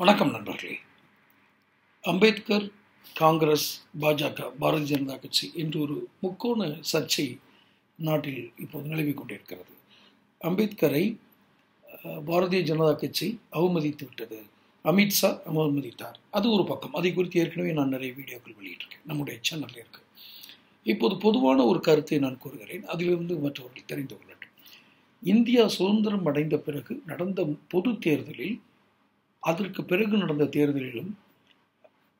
வணக்கம் நண்பர்களே. அம்பேத்கர், காங்கிரஸ், பாஜக, பாரதிய ஜனதா கட்சி என்று ஒரு முக்கோண சர்ச்சை நாட்டில் இப்போது நிலவிக் கொண்டிருக்கிறது. அம்பேத்கரை பாரதிய ஜனதா கட்சி அவமதித்து விட்டது, அமித்ஷா அவமதித்தார். அது ஒரு பக்கம். அதை குறித்து ஏற்கனவே நான் நிறைய வீடியோக்கள் வெளியிட்டிருக்கேன், நம்முடைய சேனலில் இருக்கு. இப்போது பொதுவான ஒரு கருத்தை நான் கூறுகிறேன், அதிலிருந்து மற்றவர்கள் தெரிந்து கொள்ளட்டும். இந்தியா சுதந்திரம் அடைந்த பிறகு நடந்த பொது தேர்தலில், அதற்கு பிறகு நடந்த தேர்தலிலும்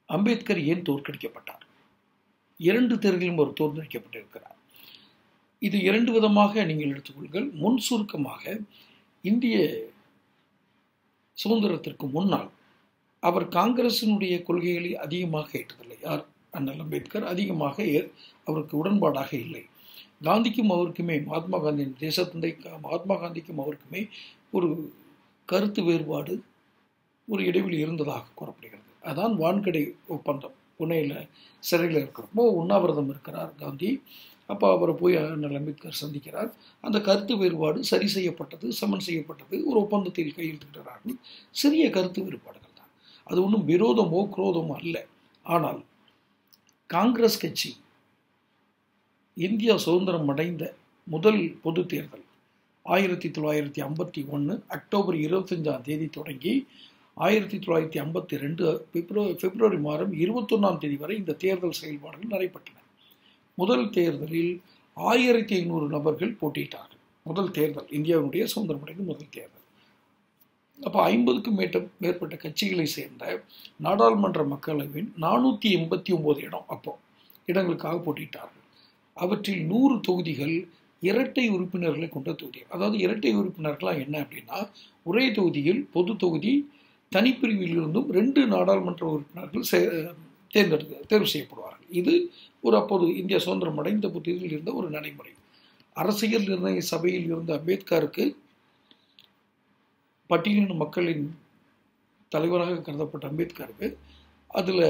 அம்பேத்கர் ஏன் தோற்கடிக்கப்பட்டார்? 2 தேர்தலிலும் அவர் தோற்கடிக்கப்பட்டிருக்கிறார். இது 2 விதமாக நீங்கள் எடுத்துக்கொள்ளுங்கள். முன் சுருக்கமாக, இந்திய சுதந்திரத்திற்கு முன்னால் அவர் காங்கிரசினுடைய கொள்கைகளை அதிகமாக ஏற்றதில்லை. யார்? அண்ணல் அம்பேத்கர் அதிகமாக அவருக்கு உடன்பாடாக இல்லை. காந்திக்கும் அவருக்குமே, மகாத்மா காந்தியின் தேசத்தந்தை மகாத்மா காந்திக்கும் அவருக்குமே ஒரு கருத்து வேறுபாடு, ஒரு இடைவெளி இருந்ததாக கூறப்படுகிறது. அதான் வான்கடை ஒப்பந்தம். புனேயில் சிறையில் இருக்கிறப்போ உண்ணாவிரதம் இருக்கிறார் காந்தி. அப்போ அவரை போய் அண்ணல் அம்பேத்கர் சந்திக்கிறார். அந்த கருத்து வேறுபாடு சரி செய்யப்பட்டது, சமன் செய்யப்பட்டது, ஒரு ஒப்பந்தத்தில் கையெழுத்திடுகிறார்கள். சிறிய கருத்து வேறுபாடுகள் தான், அது ஒன்றும் விரோதமோ குரோதமோ அல்ல. ஆனால் காங்கிரஸ் கட்சி இந்தியா சுதந்திரம் அடைந்த முதல் பொது தேர்தல் 1951 அக்டோபர் 25 தொடங்கி 1952 பிப்ரவரி மாதம் 21 வரை இந்த தேர்தல் செயல்பாடுகள் நடைபெற்றன. முதல் தேர்தலில் 1500 நபர்கள் போட்டியிட்டார்கள். முதல் தேர்தல், இந்தியாவுடைய சுதந்திரமடைந்த முதல் தேர்தல். அப்போ 50க்கும் மேற்பட்ட கட்சிகளை சேர்ந்த நாடாளுமன்ற மக்களவையின் 489 இடங்களுக்காக போட்டியிட்டார்கள். அவற்றில் 100 தொகுதிகள் இரட்டை உறுப்பினர்களை கொண்ட தொகுதி. அதாவது இரட்டை உறுப்பினர்களாக என்ன அப்படின்னா, ஒரே தொகுதியில் பொது தொகுதி தனிப்பிரிவில் இருந்தும் 2 நாடாளுமன்ற உறுப்பினர்கள் தேர்வு செய்யப்படுவார்கள். இது ஒரு அப்போது இந்தியா சுதந்திரம் அடைந்த புத்தியில் இருந்த ஒரு நடைமுறை. அரசியல் நிர்ணய சபையில் இருந்த அம்பேத்கருக்கு, பட்டியலின மக்களின் தலைவராக கருதப்பட்ட அம்பேத்கருக்கு, அதில்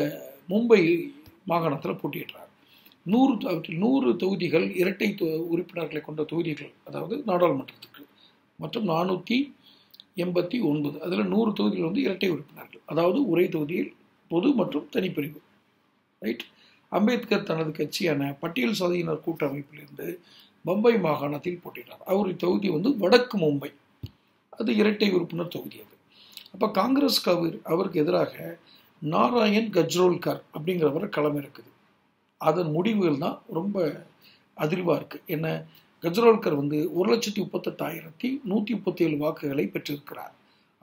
மும்பை மாகாணத்தில் போட்டியிட்டார். 100 தொகுதிகள் இரட்டை உறுப்பினர்களை கொண்ட தொகுதிகள், அதாவது நாடாளுமன்றத்துக்கு மற்றும் 489, அதில் 100 தொகுதிகள் இரட்டை உறுப்பினர்கள், அதாவது ஒரே தொகுதியில் பொது மற்றும் தனிப்பிரிவு. ரைட். அம்பேத்கர் தனது கட்சியான பட்டியல் சாதியினர் கூட்டமைப்பிலிருந்து பம்பை மாகாணத்தில் போட்டியிட்டார். அவருடைய தொகுதி வடக்கு மும்பை, அது இரட்டை உறுப்பினர் தொகுதி. அது அப்போ காங்கிரஸ் அவருக்கு எதிராக நாராயண் கஜ்ரோல்கர் அப்படிங்கிறவரை களம் இருக்குது. அதன் முடிவுகள் தான் ரொம்ப அதிர்வாக இருக்குது. என்ன? கஜ்ரோல்கர் 1,38,137 வாக்குகளை பெற்றிருக்கிறார்.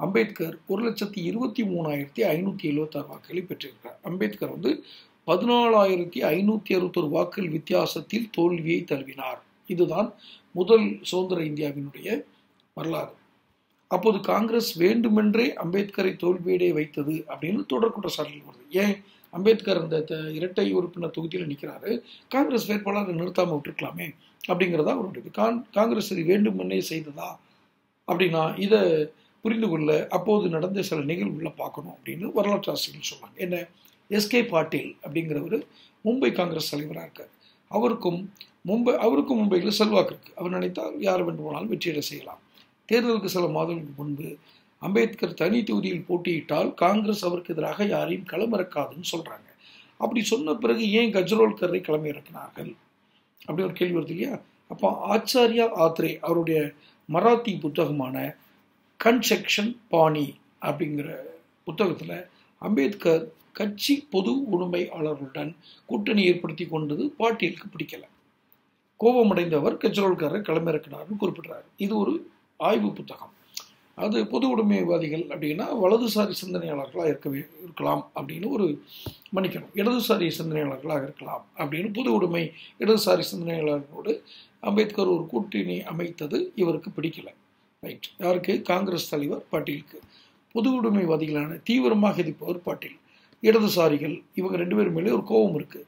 அம்பேத்கர் 1,23,576 வாக்குகளை பெற்றிருக்கிறார். அம்பேத்கர் 14,561 வாக்குகள் வித்தியாசத்தில் தோல்வியை தழுவினார். இதுதான் முதல் சுதந்திர இந்தியாவினுடைய வரலாறு. அப்போது காங்கிரஸ் வேண்டுமென்றே அம்பேத்கரை தோல்வியடைய வைத்தது அப்படின்னு தொடர் குற்றச்சாட்டுகள் வருது. ஏன்? அம்பேத்கர் அந்த இரட்டை உறுப்பினர் தொகுதியில் நிற்கிறாரு, காங்கிரஸ் வேட்பாளரை நிறுத்தாமல் விட்டுருக்கலாமே அப்படிங்கிறதா அவருடைய. காங்கிரஸ் இது வேண்டுமென்னே செய்ததா அப்படின்னா, இதை புரிந்து கொள்ள அப்போது நடந்த சில நிகழ்வுகளை பார்க்கணும் அப்படின்னு வரலாற்று ஆசிரியர்கள் சொன்னாங்க. என்ன? எஸ்கே பாட்டீல் அப்படிங்கிறவர் மும்பை காங்கிரஸ் தலைவராக இருக்கார். அவருக்கும் மும்பையில் செல்வாக்கு இருக்கு. அவர் நினைத்தால் யார் வேண்டுமானாலும் வெற்றியடை செய்யலாம். தேர்தலுக்கு சில மாதங்களுக்கு முன்பு அம்பேத்கர் தனி தொகுதியில் போட்டியிட்டால் காங்கிரஸ் அவருக்கு எதிராக யாரையும் களமிறக்காதுன்னு சொல்றாங்க. அப்படி சொன்ன பிறகு ஏன் கஜ்ரோல்கரை களமிறக்கினார்கள் அப்படி ஒரு கேள்வி வருது இல்லையா? அப்போ ஆச்சாரியா ஆத்ரே அவருடைய மராத்தி புத்தகமான கன்செக்ஷன் பாணி அப்படிங்கிற புத்தகத்தில் அம்பேத்கர் கட்சி பொது உடைமையாளர்களுடன் கூட்டணி ஏற்படுத்தி கொண்டது பாட்டீலுக்கு பிடிக்கல. கோபமடைந்தவர் கஜ்ரோல்கரை களமிறக்கினார்னு குறிப்பிடுறாரு. இது ஒரு ஆய்வு புத்தகம். அது பொது உடைமைவாதிகள் அப்படின்னா வலதுசாரி சிந்தனையாளர்களாக இருக்கலாம் அப்படின்னு மன்னிக்கணும், இடதுசாரி சிந்தனையாளர்களாக இருக்கலாம் அப்படின்னு பொது உடைமை இடதுசாரி சிந்தனையாளர்களோடு அம்பேத்கர் ஒரு கூட்டணி அமைத்தது இவருக்கு பிடிக்கல. ரைட். யாருக்கு? காங்கிரஸ் தலைவர் பாட்டீலுக்கு. பொது உடைமைவாதிகளான தீவிரமாக எதிர்ப்பவர் பாட்டீல். இடதுசாரிகள் இவங்க 2 பேரும் மேலே ஒரு கோபம் இருக்கு.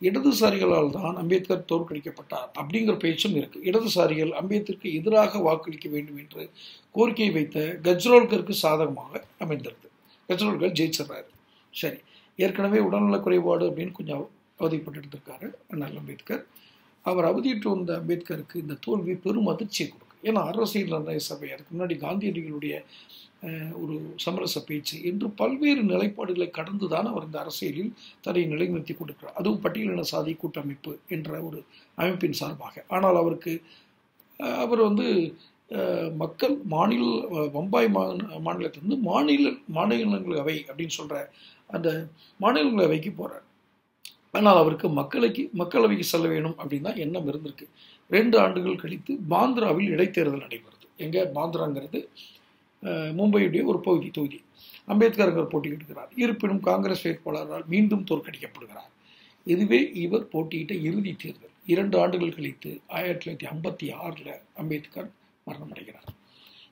இடதுசாரிகளால் தான் அம்பேத்கர் தோற்கடிக்கப்பட்டார் அப்படிங்கிற பேச்சும் இருக்கு. இடதுசாரிகள் அம்பேத்கருக்கு எதிராக வாக்களிக்க வேண்டும் என்று கோரிக்கை வைத்த கஜ்ரோல்கருக்கு சாதகமாக அமைந்திருது. கஜ்ரோல்கர் ஜெயிச்சிடறாரு. சரி, ஏற்கனவே உடல்நலக் குறைபாடு அப்படின்னு கொஞ்சம் அவதிப்பட்டு எடுத்திருக்காரு அண்ணல் அம்பேத்கர். அவர் அவதியிட்டு வந்த அம்பேத்கருக்கு இந்த தோல்வி பெரும் அதிர்ச்சியை கொடுக்குது. ஏன்னா அரசியல் நிர்ணய சபை, அதுக்கு முன்னாடி காந்தியடிகளுடைய ஒரு சமரச பேச்சு என்று பல்வேறு நிலைப்பாடுகளை கடந்துதான் அவர் இந்த அரசியலில் தன்னை நிலைநிறுத்தி கொண்டிருக்கிறார். அதுவும் பட்டியலின சாதி கூட்டமைப்பு என்ற ஒரு அமைப்பின் சார்பாக. ஆனால் அவர் மக்கள் பம்பாய் மாநிலத்திலிருந்து மாநிலங்களவை அப்படின்னு சொல்ற அந்த மாநிலங்களவைக்கு போறார். ஆனால் அவருக்கு மக்களவைக்கு செல்ல வேணும் அப்படின்னு தான் எண்ணம் இருந்திருக்கு. 2 ஆண்டுகள் கழித்து பாந்திராவில் இடைத்தேர்தல் நடைபெறுது. எங்க பாந்திராங்கிறது மும்பையுடைய ஒரு தொகுதி. அம்பேத்கர் போட்டியிடுகிறார். இருப்பினும் காங்கிரஸ் வேட்பாளரால் மீண்டும் தோற்கடிக்கப்படுகிறார். இதுவே இவர் போட்டியிட்ட இறுதி தேர்தல். 2 ஆண்டுகள் கழித்து 1956 அம்பேத்கர் மரணமடைகிறார்.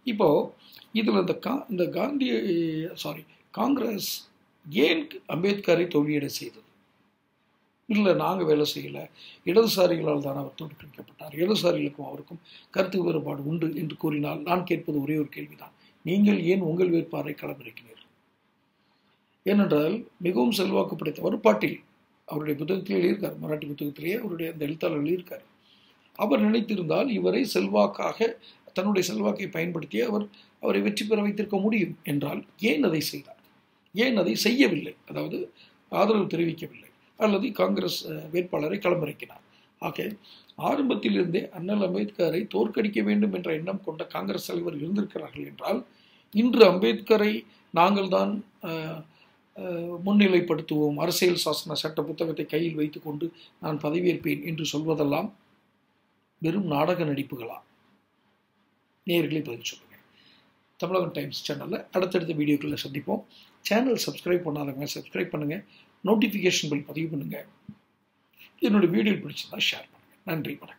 இப்போ இதுல இந்த காங்கிரஸ் ஏன் அம்பேத்கரை தோல்வியடை செய்தது? இல்லை, நாங்கள் வேலை செய்யலை, இடதுசாரிகளால் தான் அவர் தோற்கடிக்கப்பட்டார், இடதுசாரிகளுக்கும் அவருக்கும் கருத்து வேறுபாடு உண்டு என்று கூறினால் நான் கேட்பது ஒரே ஒரு கேள்விதான். நீங்கள் ஏன் உங்கள் வேட்பாளரை களமிறக்கினீர்கள்? ஏனென்றால் மிகவும் செல்வாக்கு படைத்தவர் பாட்டீல். அவருடைய புத்தகத்திலே எழுதியிருக்கார், மராட்டி புத்தகத்திலேயே அவருடைய அந்த எழுத்தாளர் எழுதியிருக்கார். அவர் நினைத்திருந்தால் இவரை தன்னுடைய செல்வாக்கை பயன்படுத்தி அவரை வெற்றி பெற வைத்திருக்க முடியும். என்றால் ஏன் அதை செய்தார்? ஏன் அதை செய்யவில்லை? அதாவது ஆதரவு தெரிவிக்கவில்லை அல்லது காங்கிரஸ் வேட்பாளரை களமிறக்கினார். ஆக ஆரம்பத்திலிருந்தே அண்ணல் அம்பேத்கரை தோற்கடிக்க வேண்டும் என்ற எண்ணம் கொண்ட காங்கிரஸ் தலைவர் இருந்திருக்கிறார்கள் என்றால், இன்று அம்பேத்கரை நாங்கள் தான் முன்னிலைப்படுத்துவோம், அரசியல் சாசன சட்ட புத்தகத்தை கையில் வைத்துக்கொண்டு நான் பதவியேற்பேன் என்று சொல்வதெல்லாம் வெறும் நாடக நடிப்புகளா? நேயர்களே பதில் சொல்லுங்க. தமிழகம் டைம்ஸ் சேனலில் அடுத்தடுத்த வீடியோக்களில் சந்திப்போம். சேனல் சப்ஸ்கிரைப் பண்ணாதவங்க சப்ஸ்கிரைப் பண்ணுங்கள், நோட்டிஃபிகேஷன் பில் பதிவு பண்ணுங்கள், என்னோட வீடியோ பிடிச்சதா ஷேர் பண்ணுங்கள். நன்றி, வணக்கம்.